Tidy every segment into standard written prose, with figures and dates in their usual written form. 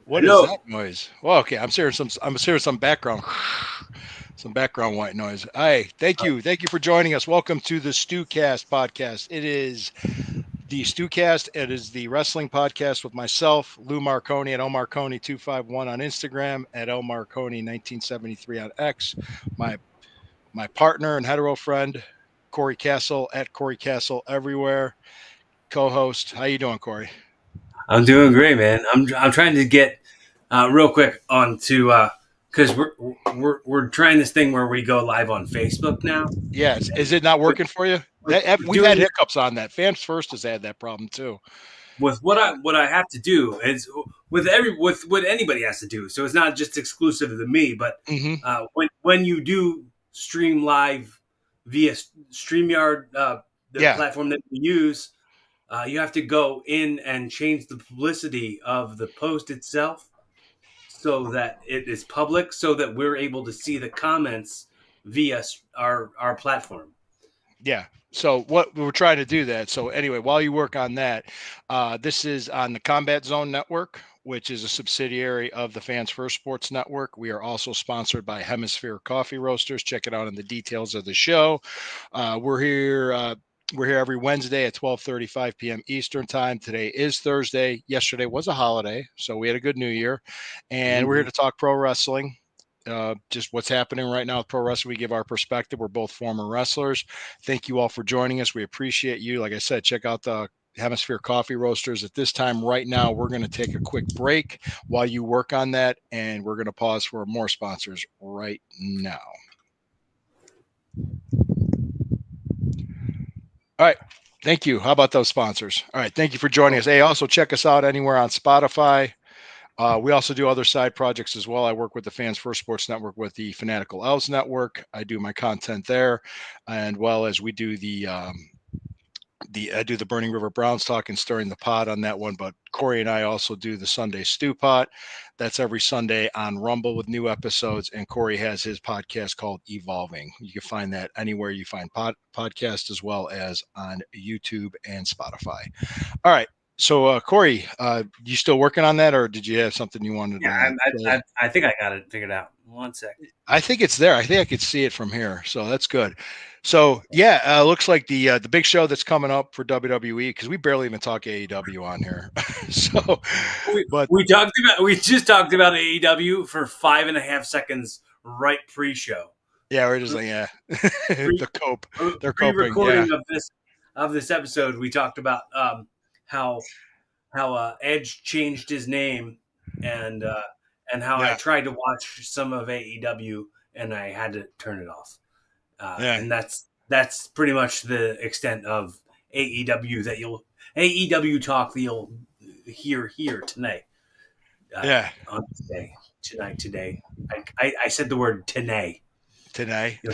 What is Hello. that noise? Well, okay, I'm hearing some background some background white noise. Hi, thank you for joining us. Welcome to the StewKast podcast. It is the StewKast. It is the wrestling podcast with myself, Lou Marconi at Marconi251 on Instagram, at Marconi1973 on X. My my partner and hetero friend, Corey Castle at Corey Castle everywhere. Co-host. How you doing, Corey? I'm doing great, man. I'm trying to get real quick onto because we're trying this thing where we go live on Facebook now. Yes. Is it not With, working for you? with We've had doing hiccups on that. Fans First has had that problem too. with what I have to do is with what anybody has to do. So it's not just exclusive to me, but Hmm. when you do stream live via Streamyard, the Yeah. platform that we use, you have to go in and change the publicity of the post itself so that it is public, so that we're able to see the comments via our platform. Yeah. So what we're trying to do that. So anyway, while you work on that, this is on the Combat Zone Network, which is a subsidiary of the Fans First Sports Network. We are also sponsored by Hemisphere Coffee Roasters. Check it out in the details of the show. We're here. We're here every Wednesday at 12:35 p.m. Eastern time. Today is Thursday. Yesterday was a holiday, so we had a good New Year, and we're here Mm-hmm. to talk pro wrestling. Just what's happening right now with pro wrestling. We give our perspective. We're both former wrestlers. Thank you all for joining us. We appreciate you. Like I said, check out the Hemisphere Coffee Roasters. At this time, right now, we're going to take a quick break while you work on that, and we're going to pause for more sponsors right now. All right. Thank you. How about those sponsors? All right. Thank you for joining us. Hey, also check us out anywhere on Spotify. We also do other side projects as well. I work with the Fans First Sports Network with the Fanatical Elves Network. I do my content there, and well as we do the I do the Burning River Browns talk and stirring the pot on that one. But Corey and I also do the Sunday Stew Pot. That's every Sunday on Rumble with new episodes. And Corey has his podcast called Evolving. You can find that anywhere you find podcasts as well as on YouTube and Spotify. All right. So Corey, you still working on that, or did you have something you wanted Yeah, to say? I think I got it figured out. One sec. I think it's there. I think I could see it from here, so that's good. So yeah, looks like the big show that's coming up for WWE because we barely even talk AEW on here. So, but We just talked about AEW for 5.5 seconds right pre-show. yeah, we're just like yeah, Pre the cope, they're coping. Yeah, pre-recording of this episode, we talked about how Edge changed his name and uh, and how I yeah, tried to watch some of AEW and I had to turn it off. yeah, And that's pretty much the extent of AEW that you'll AEW talk that you'll hear here tonight. yeah. On today. I said the word today. Today, Yeah.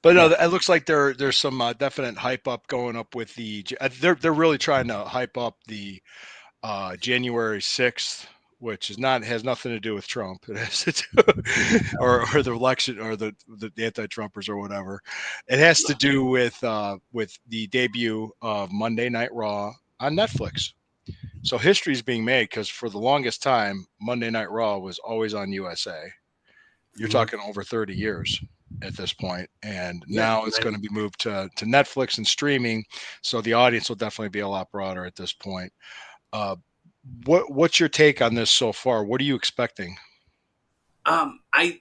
but no, Yeah. it looks like there's some definite hype up going up with they're really trying to hype up the January 6th, which is not has nothing to do with Trump. It has to do, or the election or the anti-Trumpers or whatever. It has to do with the debut of Monday Night Raw on Netflix. So history is being made because for the longest time, Monday Night Raw was always on USA. You're Mhm. talking over 30 years at this point, and Yeah. now it's going to be moved to Netflix and streaming. So the audience will definitely be a lot broader at this point. Uh, what's your take on this so far? What are you expecting? I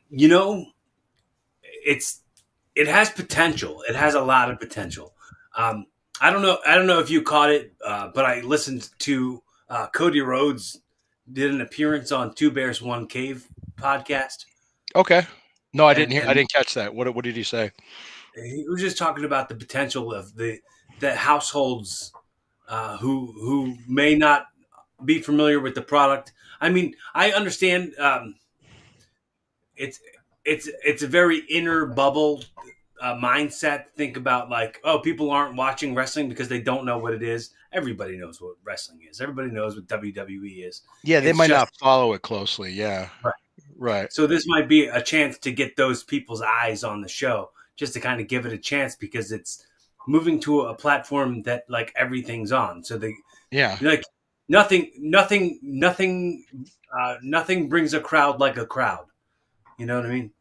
it's it has potential. It has a lot of potential. Um, I don't know. I don't know if you caught it, but I listened to Cody Rhodes did an appearance on Two Bears One Cave podcast, Okay. No, I didn't and hear. I and didn't catch that. What did he say? he was just talking about the potential of the households who may not be familiar with the product. I mean, I understand it's it's a very inner bubble mindset. Think about like, oh, people aren't watching wrestling because they don't know what it is. Everybody knows what wrestling is. Everybody knows what WWE is. Yeah, they It's might just not follow it closely. Yeah. right. Right. So this might be a chance to get those people's eyes on the show, just to kind of give it a chance because it's moving to a platform that like everything's on. So they Yeah. like nothing brings a crowd like a crowd. You know what I mean?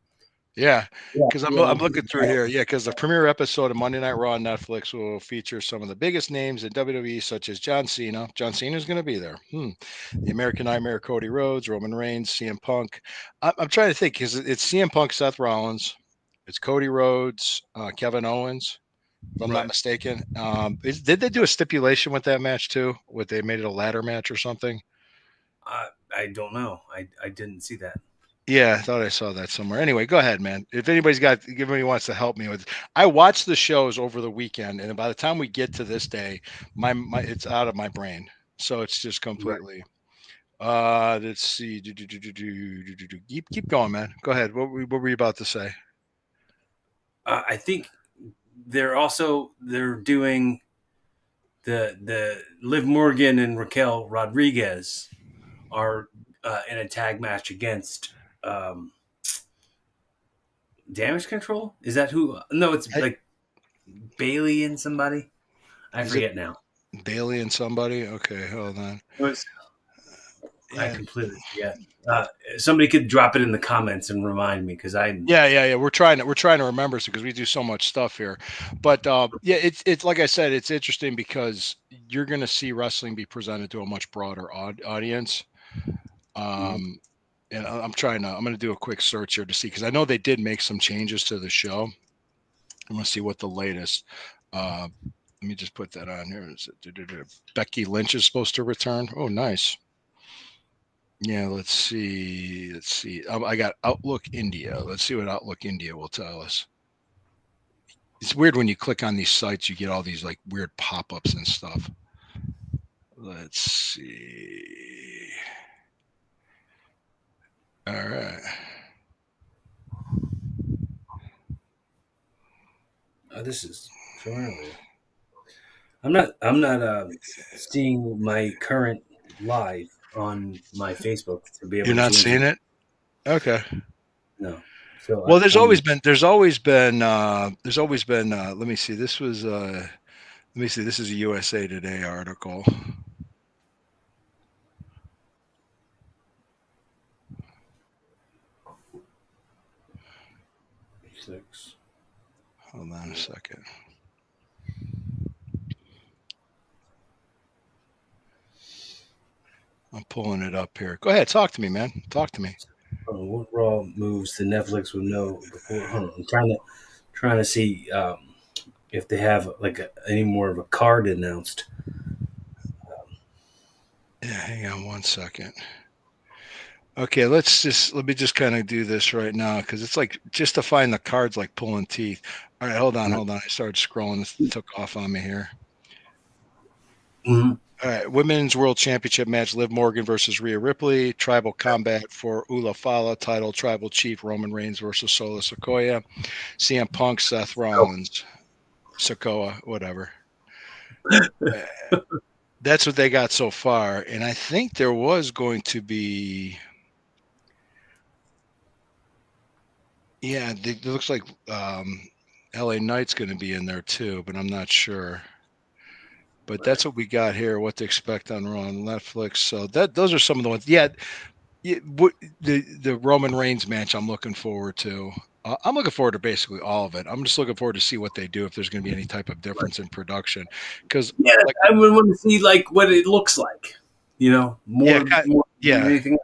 Yeah, Yeah, because yeah. I'm looking through here. Yeah, because the premiere episode of Monday Night Raw on Netflix will feature some of the biggest names in WWE, such as John Cena. John Cena is going to be there. The American Nightmare, Cody Rhodes, Roman Reigns, CM Punk. I'm trying to think because it's CM Punk, Seth Rollins, it's Cody Rhodes, Kevin Owens, if I'm not Right. mistaken. Did they do a stipulation with that match too? What they made it a ladder match or something? I don't know. I didn't see that. Yeah, I thought I saw that somewhere. Anyway, go ahead, man. If if anybody wants to help me with, I watched the shows over the weekend, and by the time we get to this day, my it's out of my brain, so it's just Right. completely. Let's see. Keep going, man. Go ahead. What were you about to say? I think they're doing the Liv Morgan and Raquel Rodriguez are in a tag match against um, Damage Control. Is that who? No, it's I, like Bailey and somebody. I is it forget now. Bailey and somebody? Okay, hold on. It was, I Yeah, completely forget. Uh, Somebody could drop it in the comments and remind me because I. yeah. We're trying to remember because we do so much stuff here. But yeah, it's like I said, it's interesting because you're going to see wrestling be presented to a much broader audience. Mhm. Um, and I'm going to do a quick search here to see because I know they did make some changes to the show. I'm going to see what the latest. Uh, let me just put that on here. Becky Lynch is supposed to return. Oh, nice. Yeah, let's see. Let's see. I got Outlook India. Let's see what Outlook India will tell us. It's weird when you click on these sites, you get all these like weird pop-ups and stuff. Let's see. All right. This is from earlier. I'm not seeing my current live on my Facebook to be able You're to not change it. seeing it? Okay. No. So Well, there's always been let me see. Let me see. This is a USA Today article. 6. Hold on a second. I'm pulling it up here. Go ahead, talk to me, man. Talk to me. What Raw moves to Netflix would know before? Hold on, I'm trying to see if they have like any more of a card announced. Yeah, hang on one second. Okay, let me just kind of do this right now because it's like just to find the cards like pulling teeth. All right, hold on. I started scrolling. This took off on me here. Mm-hmm. All right, Women's World Championship match: Liv Morgan versus Rhea Ripley. Tribal Combat for Ula Fala title. Tribal Chief Roman Reigns versus Solo Sikoa. CM Punk, Seth Rollins, Sikoa, whatever. Uh, That's what they got so far, and I think there was going to be. Yeah, it looks like LA Knight's going to be in there too, but I'm not sure. But Right. that's what we got here. What to expect on Raw on Netflix. So those are some of the ones. Yeah, the Roman Reigns match I'm looking forward to. I'm looking forward to basically all of it. I'm just looking forward to see what they do if there's going to be any type of difference in production. Because Yeah, like I would want to see like what it looks like. You know, yeah, more than yeah, anything.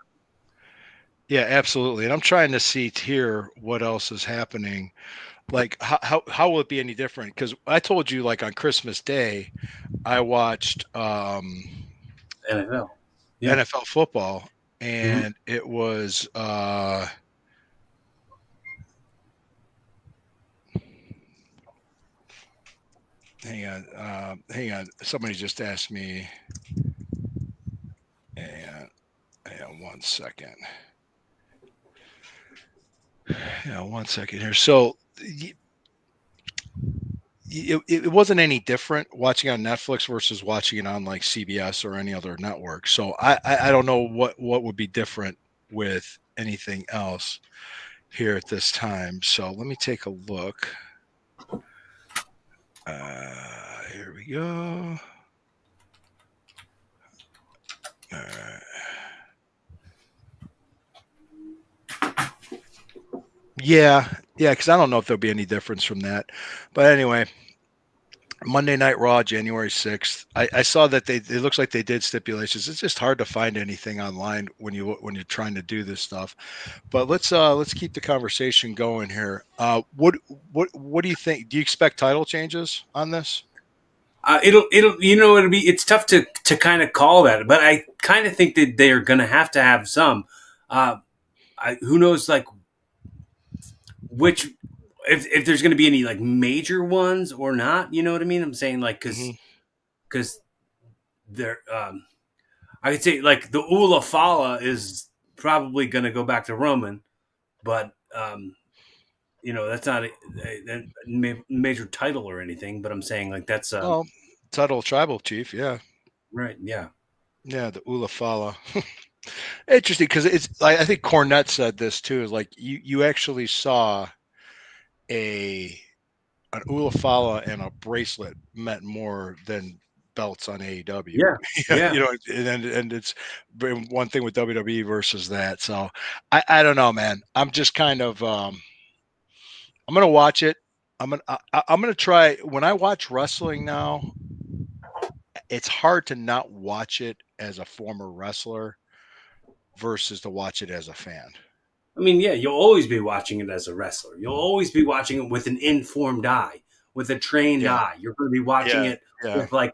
yeah, absolutely. And I'm trying to see here what else is happening. Like how will it be any different? Because I told you like on Christmas Day I watched NFL. Yeah. NFL football, Mm-hmm. and it was hang on. Somebody just asked me. And hang on one second. Yeah, one second here. So it wasn't any different watching on Netflix versus watching it on like CBS or any other network. So I don't know what would be different with anything else here at this time. So let me take a look. Here we go. Uh, yeah, yeah, because I don't know if there'll be any difference from that. But anyway, Monday Night Raw, January 6th. I saw that it looks like they did stipulations. It's just hard to find anything online when you're trying to do this stuff. But let's keep the conversation going here. What do you think? Do you expect title changes on this? It's tough to kind of call that, but I kind of think that they are going to have some. Uh, who knows, like which if there's going to be any like major ones or not. You know what I mean? I'm saying like Hmm. because they're I could say like the Ula Fala is probably going to go back to Roman, but that's not a major title or anything. But I'm saying like that's Well, title tribal chief, yeah, right, yeah, yeah, the Ulafala. Interesting because it's like I think Cornette said this too. Is like you actually saw a an Ulafala and a bracelet meant more than belts on AEW. yeah, yeah. And it's been one thing with WWE versus that. So I don't know, man. I'm just kind of I'm gonna watch it. I'm gonna try when I watch wrestling now. It's hard to not watch it as a former wrestler versus to watch it as a fan. I mean, yeah, you'll always be watching it as a wrestler. You'll always be watching it with an informed eye, with a trained Yeah, eye. You're going to be watching yeah, it yeah. with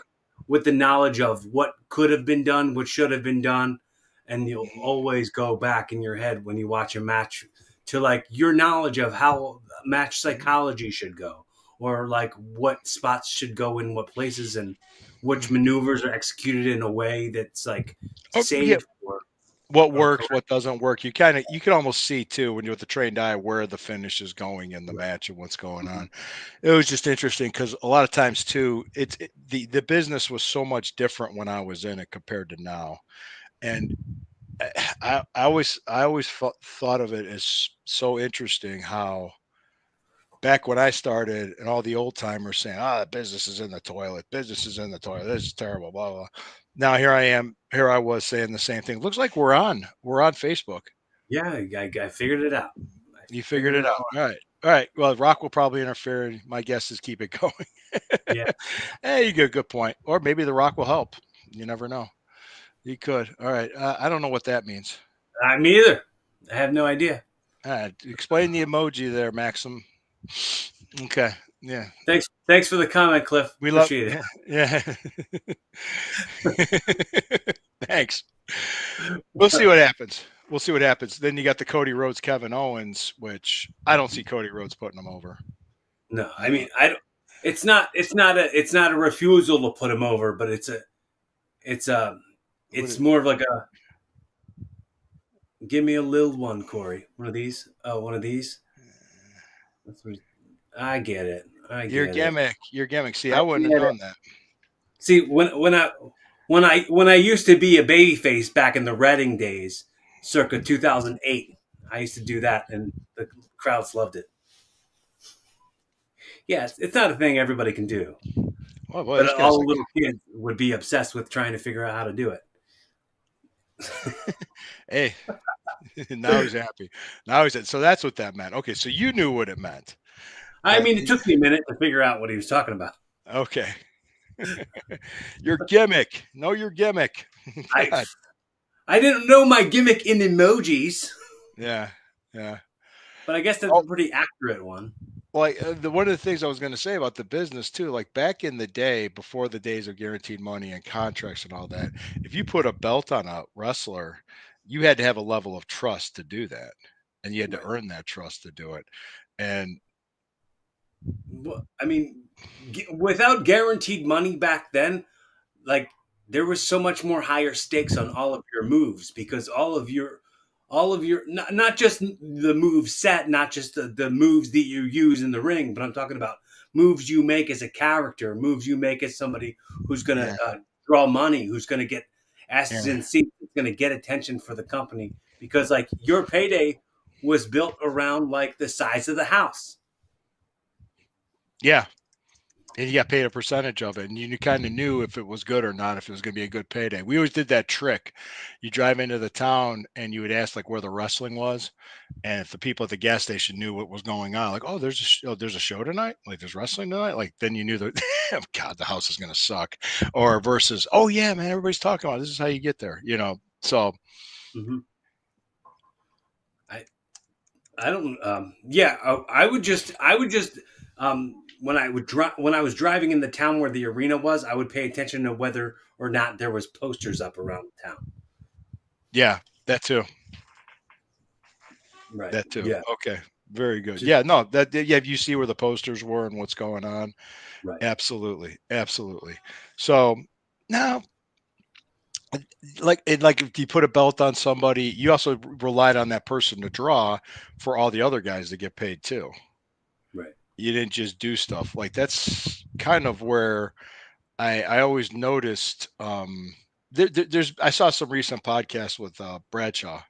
with the knowledge of what could have been done, what should have been done, and you'll Mhm, always go back in your head when you watch a match to like your knowledge of how match mhm, psychology should go, or like what spots should go in what places, and which mhm. maneuvers are executed in a way that's like Oh, yeah. saved What or works, correct. what doesn't work. You can almost see too when you're with the trained eye where the finish is going in the Right. match and what's going Mhm. on. It was just interesting because a lot of times too, the business was so much different when I was in it compared to now. And I always thought of it as so interesting how back when I started and all the old timers saying, "Ah, business is in the toilet. Business is in the toilet. This is terrible." Blah blah. Now here I am. Here I was saying the same thing. Looks like we're on Facebook. Yeah, I figured it out. I You figured figured it it out. all out. All right. All right. Well, Rock will probably interfere. And my guess is keep it going. Yeah, Hey, you got a good point. Or maybe the Rock will help. You never know. He could. All right. I don't know what that means. me either. I have no idea. Explain the emoji there, Maxim. Okay. Yeah. Thanks for the comment, Cliff. We love. Appreciate Yeah. Thanks. We'll see what happens. We'll see what happens. Then you got the Cody Rhodes, Kevin Owens, which I don't see Cody Rhodes putting them over. No, I Uh, mean I don't. It's not a refusal to put him over, but it's a what it's is, more of like a give me a little one, Corey. One of these. Oh, one of these. That's what, I get it. I your get it. gimmick. Your gimmick. See, I I wouldn't have get it. known that. See, when I used to be a babyface back in the Reading days, circa 2008, I used to do that, and the crowds loved it. Yeah, it's not a thing everybody can do, Oh boy, but this guy's all the like, little kids would be obsessed with trying to figure out how to do it. hey, now he's happy. Now he's so that's what that meant. Okay, so you knew what it meant, I but mean, it took me a minute to figure out what he was talking about. okay, your gimmick. Know your gimmick. I God, I didn't know my gimmick in emojis, yeah, yeah. but I guess that's a Oh, pretty accurate one. like one of the things I was going to say about the business too, like back in the day, before the days of guaranteed money and contracts and all that, if you put a belt on a wrestler, you had to have a level of trust to do that, and you had to Right. earn that trust to do it. And Well, I mean, without guaranteed money back then, like there was so much more higher stakes on all of your moves because all of your not just the move set, not just the moves that you use in the ring, but I'm talking about moves you make as a character, moves you make as somebody who's going to yeah, draw money, who's going to get asses yeah, in seats, who's going to get attention for the company because like your payday was built around like the size of the house. yeah, and you got paid a percentage of it, and you kind of knew if it was good or not, if it was going to be a good payday. We always did that trick. You drive into the town and you would ask like where the wrestling was, and if the people at the gas station knew what was going on, like, oh, there's a show tonight, like there's wrestling tonight, like then you knew that God, the house is going to suck, or versus, oh yeah, man, everybody's talking about it. This is how you get there, So Mm-hmm. I don't. Yeah, I would just. When I was driving in the town where the arena was, I would pay attention to whether or not there was posters up around the town. yeah, that too, Right. that too. Yeah. Okay, very good. Just Yeah, no, that yeah, you see where the posters were and what's going on. right. Absolutely, absolutely. So now, like if you put a belt on somebody, you also relied on that person to draw for all the other guys to get paid too. Right. You didn't just do stuff like that's kind of where I always noticed. There's I saw some recent podcasts with Bradshaw.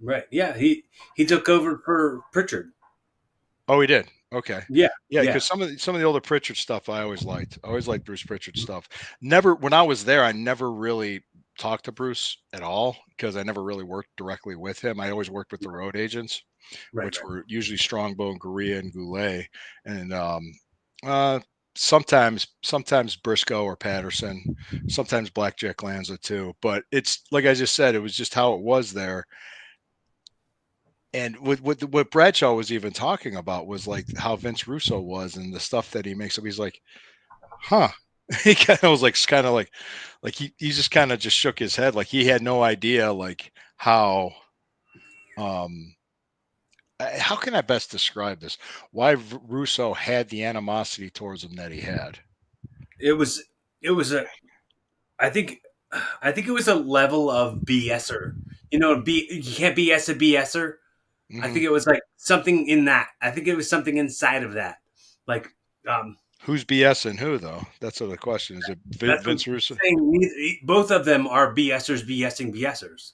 Right. Yeah. He took over for Pritchard. Oh, he did. Okay. Yeah. Yeah, Yeah. because some of the older Pritchard stuff I always liked. I always liked Bruce Pritchard stuff. Never when I was there, I never really talked to Bruce at all because I never really worked directly with him. I always worked with the road agents, Right. which Right. were usually Strongbow and Gurria and Goulet, and uh, sometimes Briscoe or Patterson, sometimes Blackjack Lanza too. But it's like I just said, it was just how it was there. And what Bradshaw was even talking about was like how Vince Russo was and the stuff that he makes up. He's like, huh. He kind of was like like he just kind of just shook his head like he had no idea like um how can I best describe this? Why Russo had the animosity towards him that he had. It was. It was a. I think. I think it was a level of BSer. You can't BS a BSer. I Hmm. think it was like something in that. I think it was something inside of that. Like, um, Who's BSing who though? That's what the question is. It that's what I'm Vince Russo? saying. Both of them are BSers BSing BSers,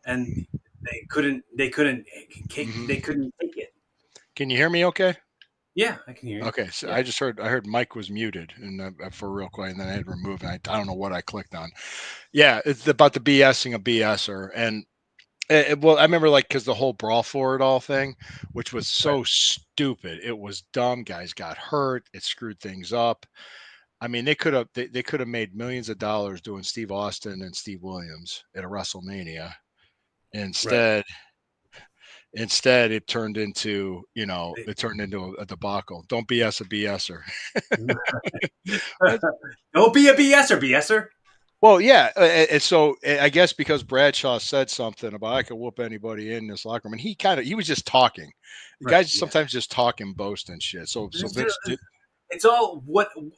and Hmm. they couldn't take it. Can you hear me? Okay. Yeah, I can hear you. Okay, so Yeah, I heard Mike was muted and for real quick, and then I had removed. And I don't know what I clicked on. Yeah, it's about the BSing a BSer, and well, I remember like because the whole brawl for it all thing, which was right. so stupid. It was dumb. Guys got hurt. It screwed things up. I mean, they could have made millions of dollars doing Steve Austin and Steve Williams at a WrestleMania. Right. Instead, it turned into a debacle. Don't BS a BSer. Don't be a BSer, BSer. Well, yeah, and so I guess because Bradshaw said something about I could whoop anybody in this locker room, and he was just talking. The Right. guys Yeah. sometimes just talking, boast and shit. So It's Vince did. it's all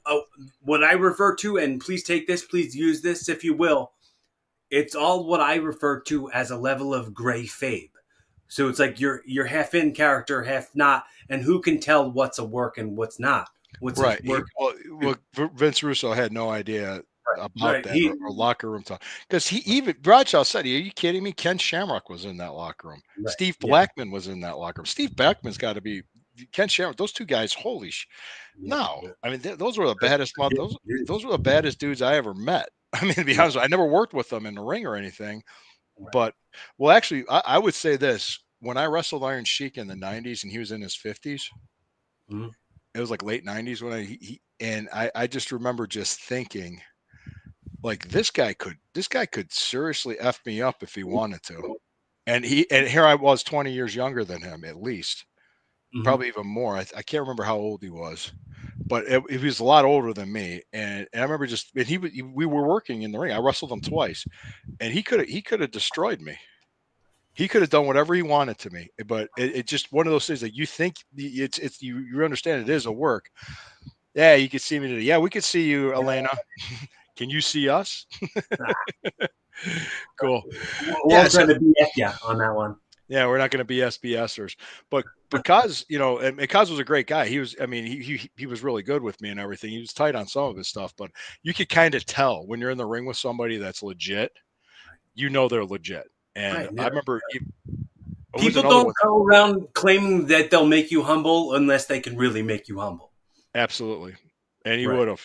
uh, what I refer to, and please take this, please use this if you will. It's all what I refer to as a level of gray fabe. So it's like you're half in character, half not, and who can tell what's a work and what's not? What's a Right. work? Vince Russo had no idea about Right. that or locker room talk because he even Bradshaw said, "Are you kidding me?" Ken Shamrock was in that locker room. Right. Steve Yeah. Blackman was in that locker room. Steve Blackman's got to be Ken Shamrock. Those two guys, holy Yeah. no! Yeah. I mean, those were the baddest. Dudes. Those were the baddest dudes I ever met. I mean, to be Yeah. honest, I never worked with them in the ring or anything. Right. But well, actually, I would say this: when I wrestled Iron Sheik in the '90s and he was in his 50s, Mhm. it was like late '90s when I just remember just thinking like this guy could seriously f me up if he wanted to. And here I was 20 years younger than him at least, Mhm. probably even more. I can't remember how old he was, but he was a lot older than me. And I remember just and we were working in the ring. I wrestled him twice, and he could have destroyed me. He could have done whatever he wanted to me, but it just one of those things that you think it's you understand it is a work. Yeah, you could see me today. Yeah, we could see you, Elena. Can you see us? Cool. Yeah, Won't try so to BS you on that one. yeah, we're not going to be SBSers, but because and Kaz was a great guy. He was, I mean, he was really good with me and everything. He was tight on some of his stuff, but you could kind of tell when you're in the ring with somebody that's legit. They're legit. And Right. I No. remember it was People another don't one. go around claiming that they'll make you humble unless they can really make you humble. Absolutely. And he Right. would have.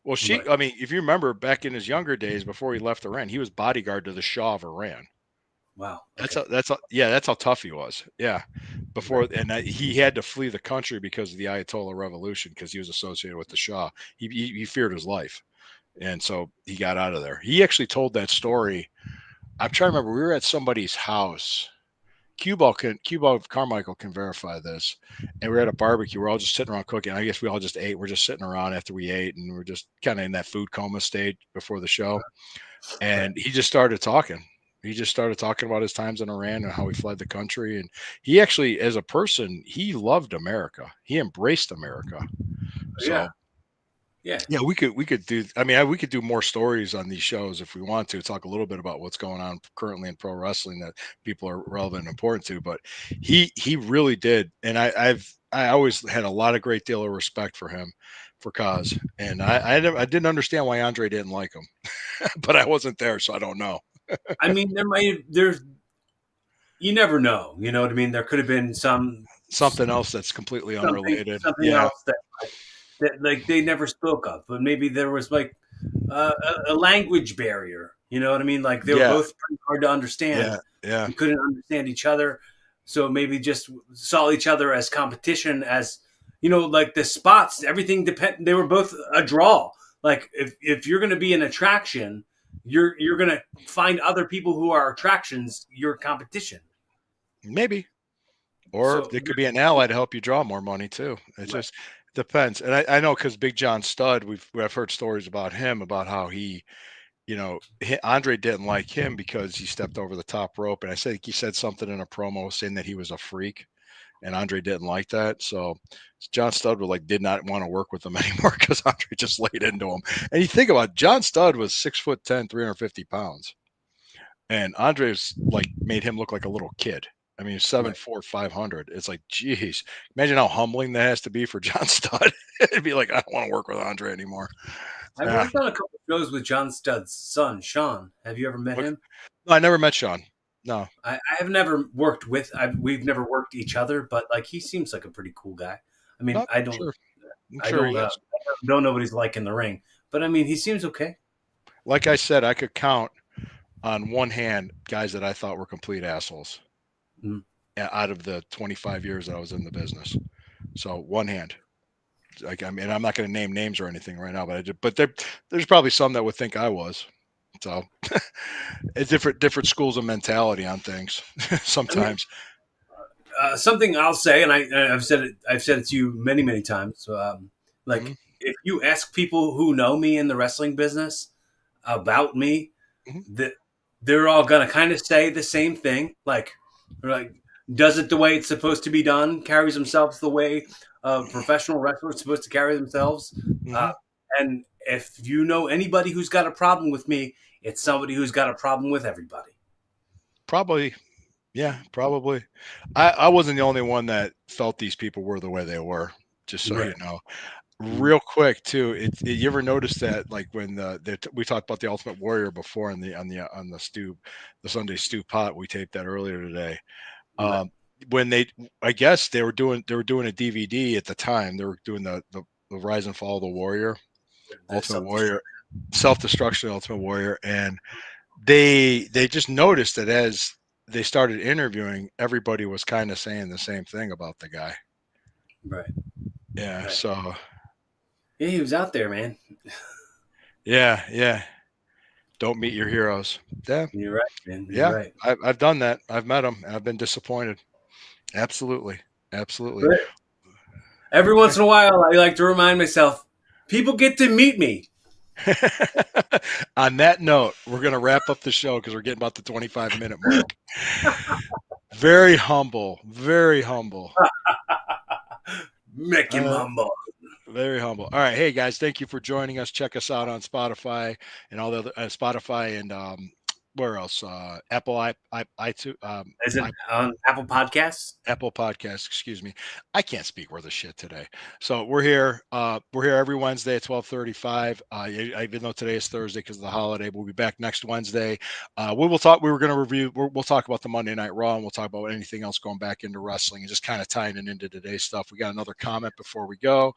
Well, Right. I mean, if you remember back in his younger days before he left Iran, he was bodyguard to the Shah of Iran. Wow. Okay. That's how tough he was. Yeah. Before Right. and he had to flee the country because of the Ayatollah revolution because he was associated with the Shah. He feared his life. And so he got out of there. He actually told that story. I'm trying to remember. We were at somebody's house. Cuba Carmichael can verify this. And we are at a barbecue. We're all just sitting around cooking. I guess we all just ate. We're just sitting around after we ate, and we're just kind of in that food coma stage before the show. Right. And he just started talking. He just started talking about his times in Iran and how he fled the country. And he actually, as a person, he loved America. He embraced America. Yeah. So Yeah. yeah, we could do. I mean, we could do more stories on these shows if we want to talk a little bit about what's going on currently in pro wrestling that people are relevant and important to. But he really did, and I always had a lot of great deal of respect for him, for Kaz, and I didn't understand why Andre didn't like him, but I wasn't there, so I don't know. I mean, there's you never know. You know what I mean? There could have been Something else that's completely unrelated. something Yeah, else that like they never spoke of, but maybe there was like a language barrier. You know what I mean? Like they were yeah, both pretty hard to understand yeah, yeah. and couldn't understand each other, so maybe just saw each other as competition. As you know, like the spots, everything depend. They were both a draw. Like if you're going to be an attraction, you're going to find other people who are attractions. Your competition. Maybe. Or So it could be an ally to help you draw more money too. It right, just depends. And I know because Big John Studd, I've heard stories about him about how Andre didn't like him because he stepped over the top rope, and I think he said something in a promo saying that he was a freak, and Andre didn't like that. So John Studd did not want to work with him anymore because Andre just laid into him. And you think about it, John Studd was 6'10", 350 pounds. And Andres made him look like a little kid. I mean, right. 7'4", 500. It's like, geez, imagine how humbling that has to be for John Studd. It'd be like, I don't want to work with Andre anymore. I Yeah. worked on a couple of shows with John Studd's son, Sean. Have you ever met Okay. him? No, I never met Sean. No. I have never worked with. We've never worked each other, but like he seems like a pretty cool guy. I mean, No, sure. I'm I sure don't, he is. don't know what he's like in the ring, but I mean, he seems okay. Like I said, I could count on one hand guys that I thought were complete assholes Mm. out of the 25 years that I was in the business. So one hand. Like, I mean, I'm not going to name names or anything right now, but there's probably some that would think I was. So it's different schools of mentality on things I mean, sometimes. something I'll say, and I've said it to you many, many times. Hmm. Like, if you ask people who know me in the wrestling business about me, Hmm. that they're all gonna kind of say the same thing. Like, they're like, does it the way it's supposed to be done, carries themselves the way a professional wrestler is supposed to carry themselves. Uh, Hmm. and if you know anybody who's got a problem with me, it's somebody who's got a problem with everybody. Probably, yeah, probably. I wasn't the only one that felt these people were the way they were. Just so you Right. know, Mhm. real quick too. You ever notice that when we talked about the Ultimate Warrior before on the Sunday stew pot, we taped that earlier today. Right. Um, when I guess they were doing a DVD at the time. They were doing the Rise and Fall of the Warrior, The Ultimate self Warrior, destruct. Self Destruction, Ultimate Warrior, and they just noticed that as they started interviewing, everybody was kind of saying the same thing about the guy. Right. Yeah. Right. So Yeah, he was out there, man. yeah, yeah. Don't meet your heroes. Yeah, You're right, man. You're yeah. right. I've done that. I've met them, and I've been disappointed. Absolutely, absolutely. But every once in a while, I like to remind myself, people get to meet me. On that note, we're going to wrap up the show because we're getting about the 25-minute mark. Very humble, very humble. Mickey Uh, Mumbo. Very humble. All right, hey guys, thank you for joining us. Check us out on Spotify and all the other Spotify and where else? Apple iTunes, Is it on Apple Podcasts? Apple Podcasts. Excuse me, I can't speak worth a shit today. So we're here. We're here every Wednesday at 12:35. Even though today is Thursday because of the holiday, we'll be back next Wednesday. We will talk. We were going to review. We'll talk about the Monday Night Raw, and we'll talk about anything else going back into wrestling and just kind of tying it into today's stuff. We got another comment before we go.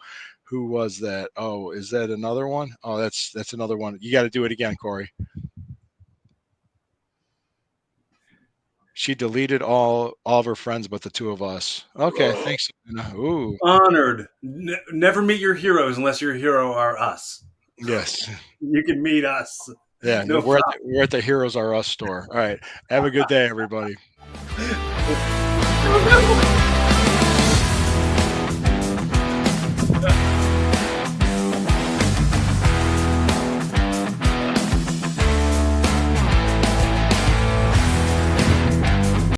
Who was that? Oh, is that another one? Oh, that's another one. You got to do it again, Corey. She deleted all of her friends but the two of us. Okay, thanks. Ooh, Honored. Never meet your heroes unless your hero are us. yes. You can meet us. Yeah, No problem. we're at the Heroes R Us store. All right. Have a good day, everybody.